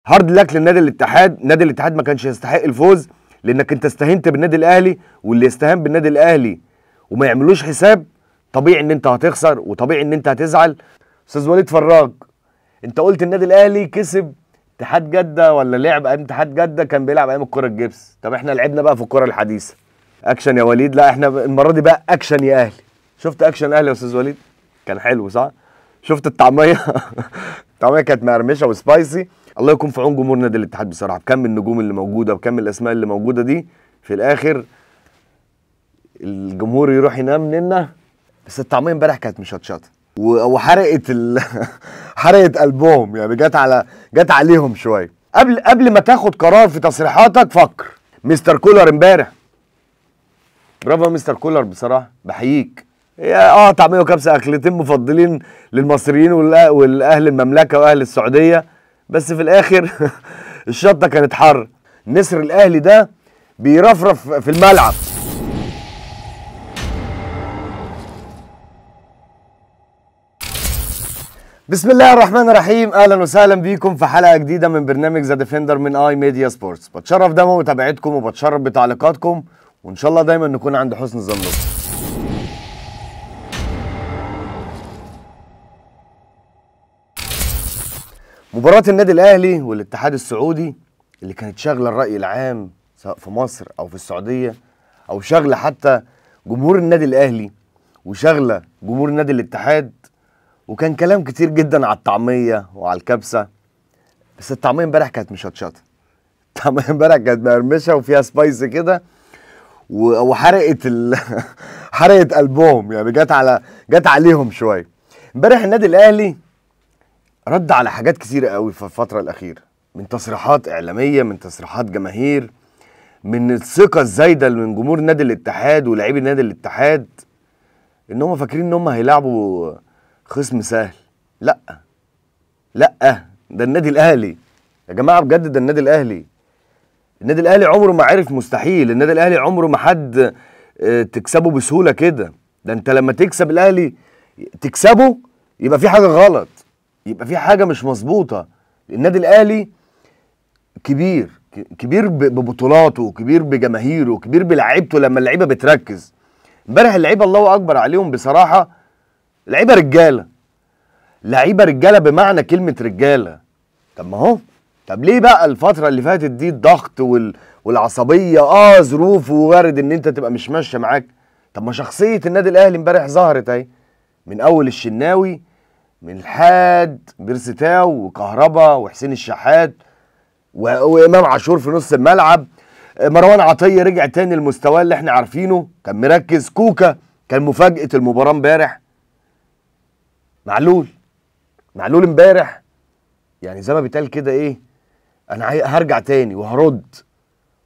هارد لك للنادي الاتحاد. نادي الاتحاد ما كانش يستحق الفوز لانك انت استهنت بالنادي الاهلي، واللي يستهان بالنادي الاهلي وما يعملوش حساب طبيعي ان انت هتخسر وطبيعي ان انت هتزعل. استاذ وليد فراج، انت قلت النادي الاهلي كسب اتحاد جده ولا لعب اتحاد جده كان بيلعب ايام الكره الجبس. طب احنا لعبنا بقى في الكره الحديثه اكشن يا وليد. لا احنا المره دي بقى اكشن يا اهلي. شفت اكشن اهلي يا استاذ وليد؟ كان حلو صح؟ شفت الطعميه؟ الطعميه كانت مقرمشه وسبايسي. الله يكون في عون جمهور نادي الاتحاد بصراحه، بكم النجوم اللي موجوده وبكم الاسماء اللي موجوده دي. في الاخر الجمهور يروح ينام مننا. بس الطعميه امبارح كانت مشطشطه وحرقت حرقت قلبهم، يعني جت عليهم شويه. قبل ما تاخد قرار في تصريحاتك فكر. مستر كولر امبارح، برافو يا مستر كولر بصراحه، بحييك. هي طعميه وكبسه اكلتين مفضلين للمصريين والاهل المملكه واهل السعوديه، بس في الاخر الشطه كانت حر. نسر الاهلي ده بيرفرف في الملعب. بسم الله الرحمن الرحيم، اهلا وسهلا بيكم في حلقه جديده من برنامج ذا ديفندر من اي ميديا سبورتس. بتشرف دايما بمتابعتكم وبتشرف بتعليقاتكم، وان شاء الله دايما نكون عند حسن ظنكم. مباراة النادي الاهلي والاتحاد السعودي اللي كانت شاغله الرأي العام سواء في مصر او في السعوديه، او شاغله حتى جمهور النادي الاهلي وشاغله جمهور نادي الاتحاد، وكان كلام كتير جدا على الطعميه وعلى الكبسه. بس الطعميه امبارح كانت مشطشطه. الطعميه امبارح كانت مقرمشه وفيها سبايسي كده وحرقت حرقت قلبهم، يعني جت عليهم شويه. امبارح النادي الاهلي رد على حاجات كتيره قوي في الفتره الاخيره، من تصريحات اعلاميه، من تصريحات جماهير، من الثقه الزايده من جمهور نادي الاتحاد ولاعيبي نادي الاتحاد ان هم فاكرين ان هم هيلعبوا خصم سهل. لا ده النادي الاهلي يا جماعه، بجد ده النادي الاهلي. النادي الاهلي عمره ما عرف مستحيل. النادي الاهلي عمره ما حد تكسبه بسهوله كده. ده انت لما تكسب الاهلي تكسبه يبقى في حاجه غلط، يبقى في حاجه مش مظبوطه. النادي الاهلي كبير ببطولاته، وكبير بجماهيره، وكبير بلعيبته لما اللعيبه بتركز. امبارح اللعيبه الله اكبر عليهم بصراحه، لعيبه رجاله بمعنى كلمه رجاله. طب ما هو طب ليه بقى الفتره اللي فاتت دي الضغط والعصبيه؟ ظروف ووارد ان انت تبقى مش ماشيه معاك. طب ما شخصيه النادي الاهلي امبارح ظهرت اهي، من اول الشناوي، من الحاد بيرستاو وكهربا وحسين الشحات وامام عاشور في نص الملعب. مروان عطيه رجع تاني لمستواه اللي احنا عارفينه، كان مركز. كوكا كان مفاجاه المباراه امبارح. معلول امبارح يعني زي ما بيتقال كده ايه، انا هرجع تاني وهرد،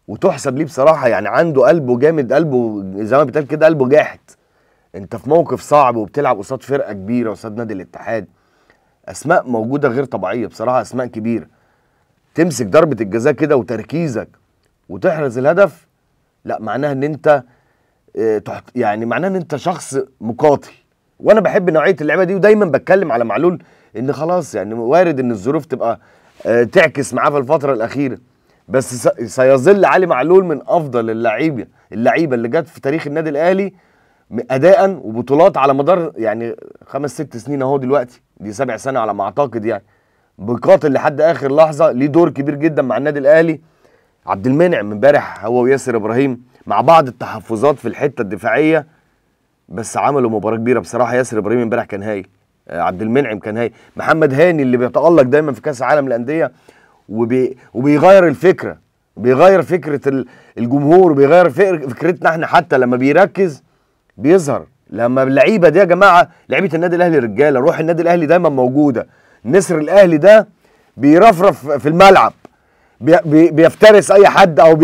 وتحسب ليه بصراحه. يعني عنده قلبه جامد، قلبه زي ما بيتقال كده قلبه جاحد. انت في موقف صعب وبتلعب قصاد فرقه كبيره، قصاد نادي الاتحاد، اسماء موجوده غير طبيعيه بصراحه، اسماء كبيره. تمسك ضربه الجزاء كده وتركيزك وتحرز الهدف، لا معناها ان انت يعني معناها ان انت شخص مقاتل. وانا بحب نوعيه اللعبه دي، ودايما بتكلم على معلول ان خلاص يعني وارد ان الظروف تبقى تعكس معاه في الفتره الاخيره، بس سيظل علي معلول من افضل اللعيبه اللي جت في تاريخ النادي الاهلي اداء وبطولات على مدار يعني 5-6 سنين اهو، دلوقتي دي 7 سنة على ما اعتقد. يعني بيقاتل لحد اخر لحظه، ليه دور كبير جدا مع النادي الاهلي. عبد المنعم امبارح هو وياسر ابراهيم مع بعض التحفظات في الحته الدفاعيه، بس عملوا مباراه كبيره بصراحه. ياسر ابراهيم امبارح كان هايل، عبد المنعم كان هايل. محمد هاني اللي بيتالق دايما في كاس العالم للانديه وبيغير الفكره، بيغير فكره الجمهور، وبيغير فكرتنا احنا. حتى لما بيركز بيظهر. لما اللعيبه دي يا جماعه، لعيبه النادي الاهلي رجاله، روح النادي الاهلي دايما موجوده. نسر الاهلي ده بيرفرف في الملعب، بيفترس اي حد او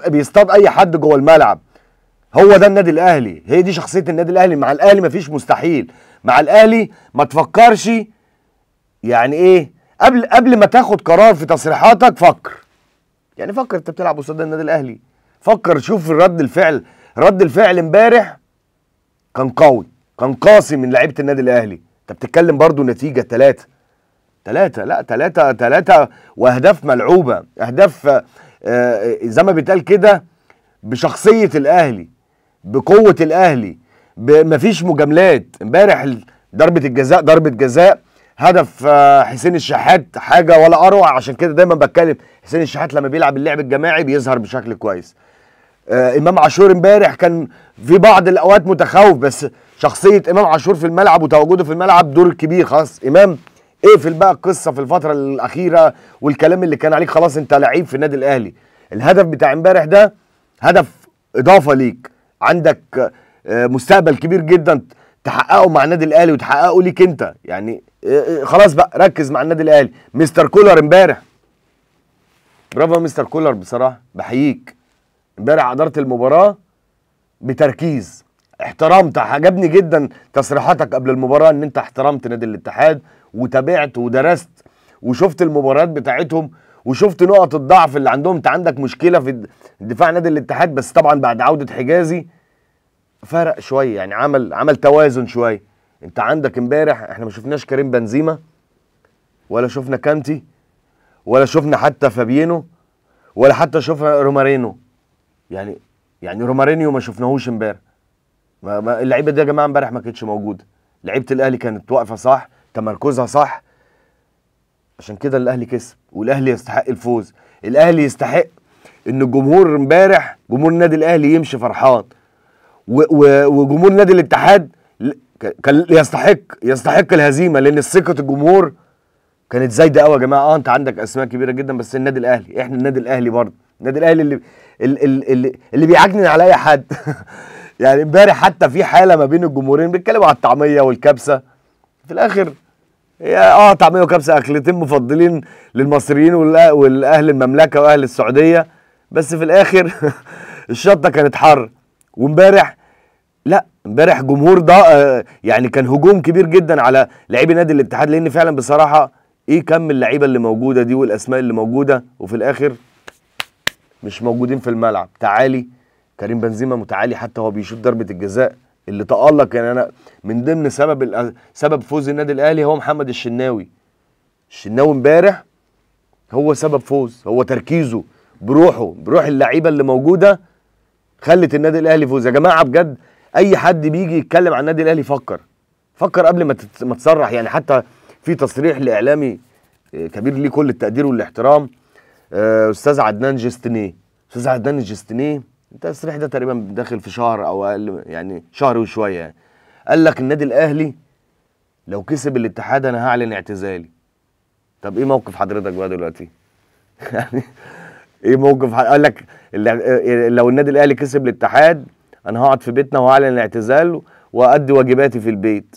بيصطاد اي حد جوه الملعب. هو ده النادي الاهلي، هي دي شخصيه النادي الاهلي. مع الاهلي مفيش مستحيل. مع الاهلي ما تفكرش يعني ايه، قبل ما تاخد قرار في تصريحاتك فكر. يعني فكر انت بتلعب قصاد النادي الاهلي، فكر شوف رد الفعل امبارح كان قوي، كان قاسي من لعيبه النادي الاهلي. انت بتتكلم برضو نتيجه 3 ثلاثة، لا ثلاثة واهداف ملعوبة، اهداف زي ما بيتقال كده بشخصية الاهلي، بقوة الاهلي، مفيش مجاملات. امبارح ضربة الجزاء، ضربة جزاء، هدف حسين الشحات حاجة ولا اروع. عشان كده دايما بتكلم حسين الشحات لما بيلعب اللعب الجماعي بيظهر بشكل كويس. امام عاشور امبارح كان في بعض الاوقات متخوف، بس شخصيه امام عاشور في الملعب وتواجده في الملعب دور كبير. خلاص امام اقفل بقى القصه في الفتره الاخيره والكلام اللي كان عليك، خلاص انت لعيب في النادي الاهلي. الهدف بتاع امبارح ده هدف اضافه ليك، عندك مستقبل كبير جدا تحققه مع النادي الاهلي وتحققه ليك انت يعني. خلاص بقى ركز مع النادي الاهلي. مستر كولر امبارح، برافو مستر كولر بصراحه، بحييك. امبارح اداره المباراه بتركيز، احترمت، عجبني جدا تصريحاتك قبل المباراه ان انت احترمت نادي الاتحاد وتابعت ودرست وشفت المباريات بتاعتهم وشفت نقط الضعف اللي عندهم. انت عندك مشكله في دفاع نادي الاتحاد، بس طبعا بعد عوده حجازي فرق شويه يعني، عمل توازن شويه. انت عندك امبارح احنا ما شفناش كريم بنزيما ولا شفنا كانتي ولا شفنا حتى فابينو ولا حتى شفنا رومارينو. يعني رومارينيو ما شفناهوش امبارح. اللعيبه دي يا جماعه امبارح ما كانتش موجوده. لعيبه الاهلي كانت واقفه صح، تمركزها صح، عشان كده الاهلي كسب. والاهلي يستحق الفوز. الاهلي يستحق ان الجمهور امبارح، جمهور النادي الاهلي يمشي فرحان، وجمهور نادي الاتحاد كان يستحق الهزيمه، لان ثقه الجمهور كانت زايده قوي يا جماعه. انت عندك اسماء كبيره جدا، بس النادي الاهلي، احنا النادي الاهلي برضه، النادي الاهلي اللي بيعجنن على اي حد. يعني امبارح حتى في حاله ما بين الجمهورين بيتكلموا على الطعميه والكبسه، في الاخر هي طعميه وكبسه اكلتين مفضلين للمصريين والاهل المملكه واهل السعوديه، بس في الاخر الشطه كانت حر. وامبارح لا، امبارح جمهور ده يعني كان هجوم كبير جدا على لاعبي نادي الاتحاد، لان فعلا بصراحه ايه كم اللعيبه اللي موجوده دي والاسماء اللي موجوده، وفي الاخر مش موجودين في الملعب. تعالي كريم بنزيما متعالي حتى هو بيشوط ضربه الجزاء اللي تألق. يعني انا من ضمن سبب فوز النادي الاهلي هو محمد الشناوي. الشناوي امبارح هو سبب فوز، هو تركيزه بروح اللعيبه اللي موجوده خلت النادي الاهلي فوز. يا جماعه بجد اي حد بيجي يتكلم عن النادي الاهلي فكر قبل ما تصرح. يعني حتى في تصريح لاعلامي كبير ليه كل التقدير والاحترام، استاذ عدنان جستنيه. استاذ عدنان الجستنيه التصريح ده تقريبا داخل في شهر او اقل، يعني شهر وشويه يعني. قال لك النادي الاهلي لو كسب الاتحاد انا هعلن اعتزالي. طب ايه موقف حضرتك بقى دلوقتي؟ يعني ايه موقف قال لك لو النادي الاهلي كسب الاتحاد انا هقعد في بيتنا وهعلن الاعتزال وادي واجباتي في البيت.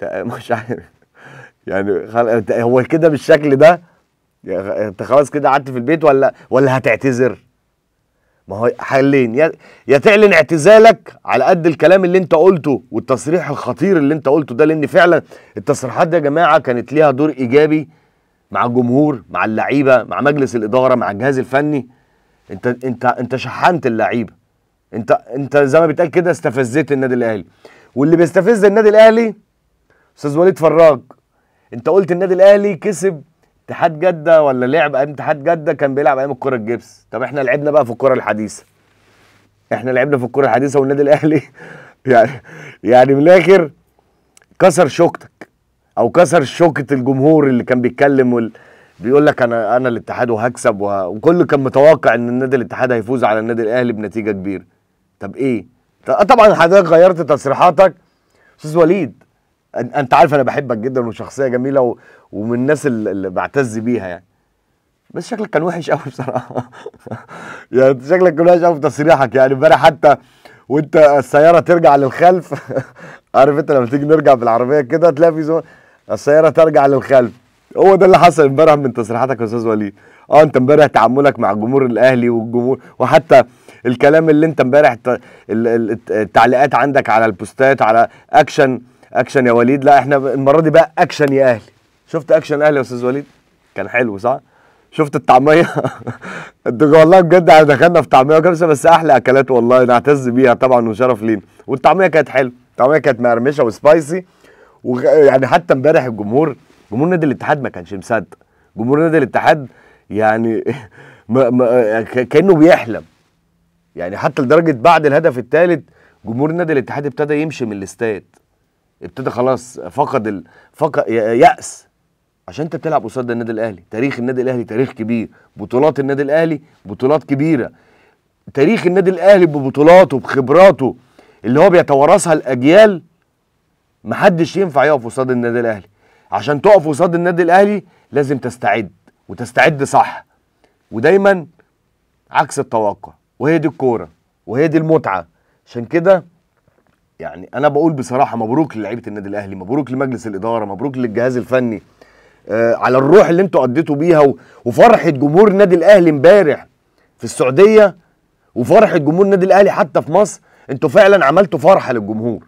مش عارف يعني هو كده بالشكل ده انت خلاص كده قعدت في البيت ولا هتعتذر؟ ما هو حلين، يا تعلن اعتزالك على قد الكلام اللي انت قلته والتصريح الخطير اللي انت قلته ده، لان فعلا التصريحات دي يا جماعه كانت ليها دور ايجابي مع الجمهور، مع اللعيبه، مع مجلس الاداره، مع الجهاز الفني. انت شحنت اللعيبه، انت زي ما بيتقال كده استفزيت النادي الاهلي. واللي بيستفز النادي الاهلي استاذ وليد فراج. انت قلت النادي الاهلي كسب اتحاد جده ولا لعب اتحاد جده كان بيلعب ايام الكره الجبس. طب احنا لعبنا بقى في الكره الحديثه، والنادي الاهلي يعني من الاخر كسر شوكتك او كسر شوكه الجمهور اللي كان بيتكلم بيقول لك انا الاتحاد وهكسب وكله كان متوقع ان النادي الاتحاد هيفوز على النادي الاهلي بنتيجه كبيره. طب ايه؟ طبعا حضرتك غيرت تصريحاتك استاذ وليد. انت عارف انا بحبك جدا وشخصيه جميله ومن الناس اللي بعتز بيها يعني، بس شكلك كان وحش قوي بصراحه. يعني شكلك كان وحش قوي في تصريحك. يعني امبارح حتى وانت السياره ترجع للخلف عارف انت لما تيجي نرجع بالعربيه كده تلاقي في السياره ترجع للخلف. هو ده اللي حصل امبارح من تصريحاتك يا استاذ وليد. انت امبارح تعاملك مع جمهور الاهلي والجمهور، وحتى الكلام اللي انت امبارح التعليقات عندك على البوستات على اكشن يا وليد. لا احنا المره دي بقى اكشن يا اهلي. شفت اكشن اهلي يا استاذ وليد؟ كان حلو صح؟ شفت الطعميه؟ انت والله بجد احنا دخلنا في طعميه وكبسه، بس احلى اكلات والله نعتز بيها طبعا وشرف لينا. والطعميه كانت حلوه، الطعميه كانت مقرمشه وسبايسي. ويعني حتى امبارح الجمهور جمهور نادي الاتحاد ما كانش مصدق، جمهور نادي الاتحاد يعني كانه بيحلم. يعني حتى لدرجه بعد الهدف الثالث جمهور نادي الاتحاد ابتدى يمشي من الاستاد، ابتدى خلاص فقد يأس، عشان انت بتلعب قصاد النادي الاهلي. تاريخ النادي الاهلي تاريخ كبير، بطولات النادي الاهلي بطولات كبيره، تاريخ النادي الاهلي ببطولاته بخبراته اللي هو بيتوارثها الاجيال، محدش ينفع يقف قصاد النادي الاهلي. عشان تقف قصاد النادي الاهلي لازم تستعد، وتستعد صح، ودايما عكس التوقع. وهي دي الكوره، وهي دي المتعه. عشان كده يعني انا بقول بصراحه مبروك للعيبه النادي الاهلي، مبروك لمجلس الاداره، مبروك للجهاز الفني على الروح اللي انتوا قضيتوا بيها، وفرحه جمهور النادي الاهلي امبارح في السعوديه، وفرحه جمهور النادي الاهلي حتى في مصر. انتوا فعلا عملتوا فرحه للجمهور.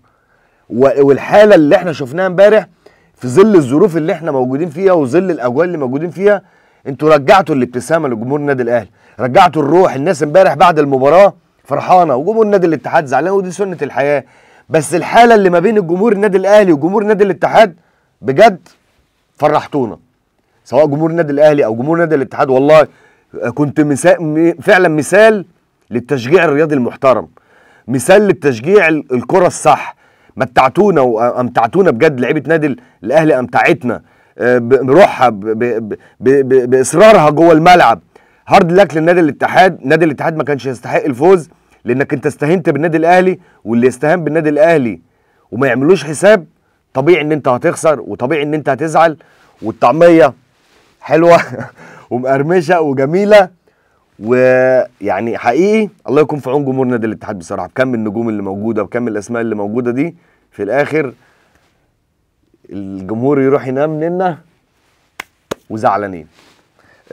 والحاله اللي احنا شفناها امبارح في ظل الظروف اللي احنا موجودين فيها وظل الاجواء اللي موجودين فيها، انتوا رجعتوا الابتسامه لجمهور النادي الاهلي، رجعتوا الروح. الناس امبارح بعد المباراه فرحانه، وجمهور النادي الاتحاد زعلان، ودي سنه الحياه. بس الحاله اللي ما بين الجمهور النادي الاهلي وجمهور نادي الاتحاد بجد فرحتونا، سواء جمهور النادي الاهلي او جمهور نادي الاتحاد. والله كنت فعلا مثال للتشجيع الرياضي المحترم، مثال للتشجيع الكره الصح. متعتونا وامتعتونا بجد. لعيبه نادي الاهلي امتعتنا بروحها، باصرارها جوه الملعب. هارد لك للنادي الاتحاد. نادي الاتحاد ما كانش يستحق الفوز، لانك انت استهنت بالنادي الاهلي، واللي يستهان بالنادي الاهلي وما يعملوش حساب طبيعي ان انت هتخسر، وطبيعي ان انت هتزعل. والطعميه حلوه ومقرمشه وجميله، ويعني حقيقي الله يكون في عون جمهور نادي الاتحاد بصراحه، بكم النجوم اللي موجوده، بكم الاسماء اللي موجوده دي. في الاخر الجمهور يروح ينام مننا وزعلانين.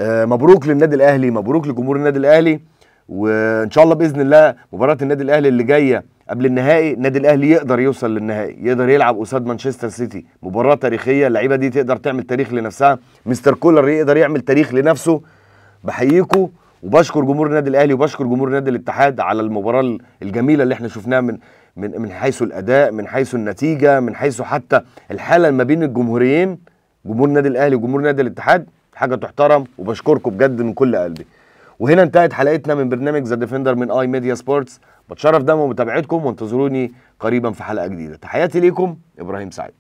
مبروك للنادي الاهلي، مبروك لجمهور النادي الاهلي. وان شاء الله باذن الله مباراه النادي الاهلي اللي جايه قبل النهائي، النادي الاهلي يقدر يوصل للنهائي، يقدر يلعب قصاد مانشستر سيتي، مباراه تاريخيه. اللعيبه دي تقدر تعمل تاريخ لنفسها، مستر كولر يقدر يعمل تاريخ لنفسه. بحييكم وبشكر جمهور النادي الاهلي وبشكر جمهور نادي الاتحاد على المباراه الجميله اللي احنا شفناها من حيث الاداء، من حيث النتيجه، من حيث حتى الحاله ما بين الجمهوريين، جمهور النادي الاهلي وجمهور نادي الاتحاد. حاجه تحترم، وبشكركم بجد من كل قلبي. وهنا انتهت حلقتنا من برنامج ذا ديفندر من اي ميديا سبورتس. بتشرف دايما بمتابعتكم، وانتظروني قريبا في حلقه جديده. تحياتي ليكم، ابراهيم سعيد.